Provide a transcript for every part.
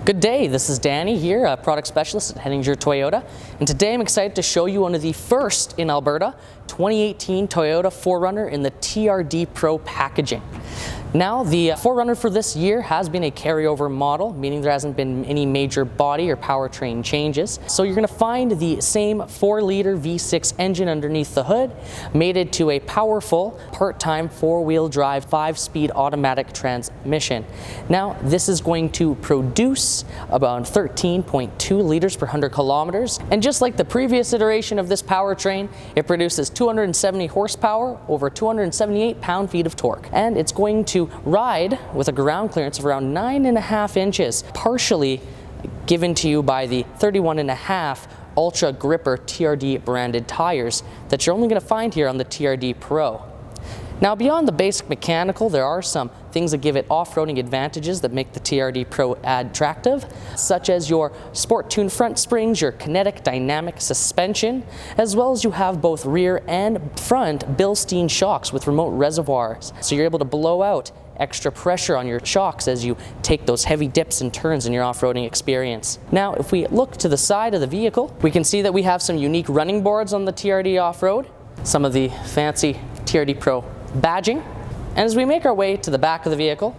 Good day, this is Danny here, a product specialist at Heninger Toyota, and today I'm excited to show you one of the first in Alberta 2018 Toyota 4Runner in the TRD Pro packaging. Now, the 4Runner for this year has been a carryover model, meaning there hasn't been any major body or powertrain changes. So you're going to find the same 4-liter V6 engine underneath the hood, mated to a powerful, part-time 4-wheel drive 5-speed automatic transmission. Now, this is going to produce about 13.2 liters per 100 kilometers. And just like the previous iteration of this powertrain, it produces 270 horsepower over 278 pound-feet of torque. And it's going to ride with a ground clearance of around 9.5 inches, partially given to you by the 31.5 Ultra Gripper TRD branded tires that you're only going to find here on the TRD Pro. Now, beyond the basic mechanical, there are some things that give it off-roading advantages that make the TRD Pro attractive, such as your sport-tuned front springs, your kinetic dynamic suspension, as well as you have both rear and front Bilstein shocks with remote reservoirs. So you're able to blow out extra pressure on your shocks as you take those heavy dips and turns in your off-roading experience. Now, if we look to the side of the vehicle, we can see that we have some unique running boards on the TRD off-road, some of the fancy TRD Pro badging. And as we make our way to the back of the vehicle,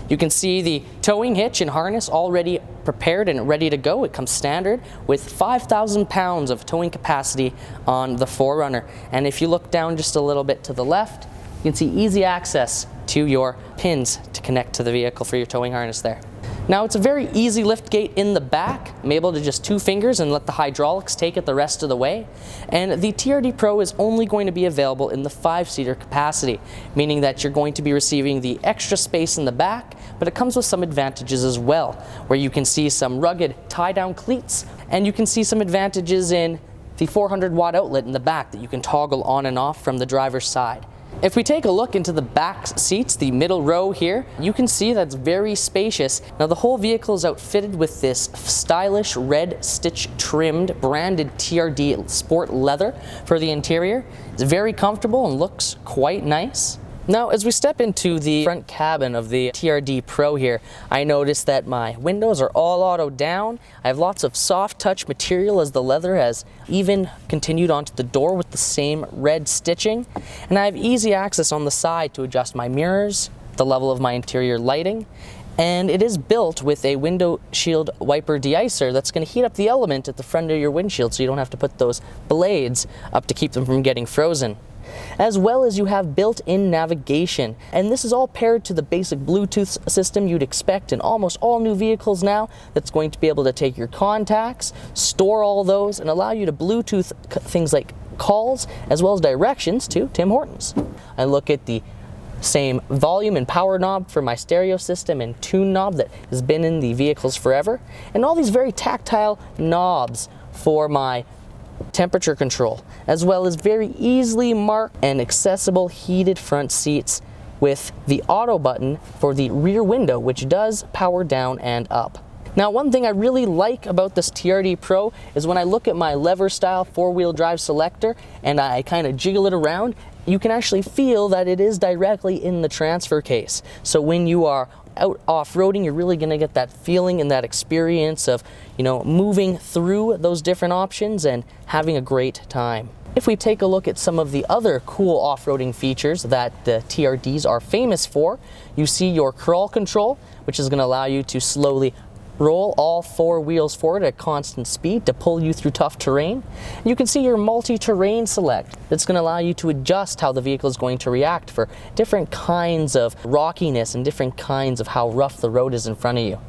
you can see the towing hitch and harness already prepared and ready to go. It comes standard with 5,000 pounds of towing capacity on the 4Runner. And if you look down just a little bit to the left, you can see easy access to your pins to connect to the vehicle for your towing harness there. Now, it's a very easy lift gate in the back. I'm able to just 2 fingers and let the hydraulics take it the rest of the way. And the TRD Pro is only going to be available in the 5-seater capacity, meaning that you're going to be receiving the extra space in the back, but it comes with some advantages as well, where you can see some rugged tie-down cleats, and you can see some advantages in the 400-watt outlet in the back that you can toggle on and off from the driver's side. If we take a look into the back seats, the middle row here, you can see that's very spacious. Now, the whole vehicle is outfitted with this stylish red stitch trimmed branded TRD sport leather for the interior. It's very comfortable and looks quite nice. Now, as we step into the front cabin of the TRD Pro here, I noticed that my windows are all auto down. I have lots of soft touch material as the leather has even continued onto the door with the same red stitching. And I have easy access on the side to adjust my mirrors, the level of my interior lighting, and it is built with a windshield wiper deicer that's going to heat up the element at the front of your windshield so you don't have to put those blades up to keep them from getting frozen. As well as you have built-in navigation, and this is all paired to the basic Bluetooth system you'd expect in almost all new vehicles now, that's going to be able to take your contacts, store all those, and allow you to Bluetooth things like calls as well as directions to Tim Hortons. I look at the same volume and power knob for my stereo system and tune knob that has been in the vehicles forever, and all these very tactile knobs for my temperature control, as well as very easily marked and accessible heated front seats with the auto button for the rear window, which does power down and up. Now, one thing I really like about this TRD Pro is when I look at my lever style 4-wheel drive selector and I kind of jiggle it around, you can actually feel that it is directly in the transfer case. So when you are out off-roading, you're really going to get that feeling and that experience of, moving through those different options and having a great time. If we take a look at some of the other cool off-roading features that the TRDs are famous for, you see your crawl control, which is going to allow you to slowly roll all 4 wheels forward at constant speed to pull you through tough terrain. You can see your multi-terrain select that's going to allow you to adjust how the vehicle is going to react for different kinds of rockiness and different kinds of how rough the road is in front of you.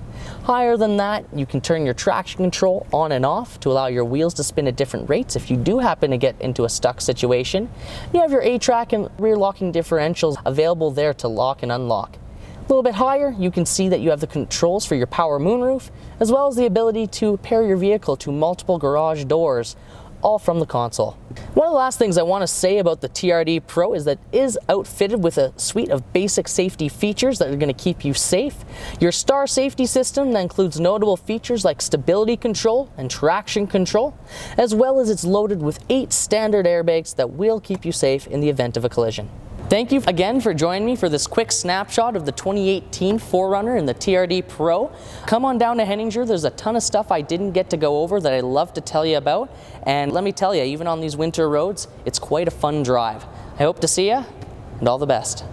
Higher than that, you can turn your traction control on and off to allow your wheels to spin at different rates if you do happen to get into a stuck situation. You have your A-track and rear locking differentials available there to lock and unlock. A little bit higher, you can see that you have the controls for your power moonroof, as well as the ability to pair your vehicle to multiple garage doors, all from the console. One of the last things I want to say about the TRD Pro is that it is outfitted with a suite of basic safety features that are going to keep you safe. Your Star safety system that includes notable features like stability control and traction control, as well as it's loaded with 8 standard airbags that will keep you safe in the event of a collision. Thank you again for joining me for this quick snapshot of the 2018 4Runner in the TRD Pro. Come on down to Heninger. There's a ton of stuff I didn't get to go over that I'd love to tell you about. And let me tell you, even on these winter roads, it's quite a fun drive. I hope to see you, and all the best.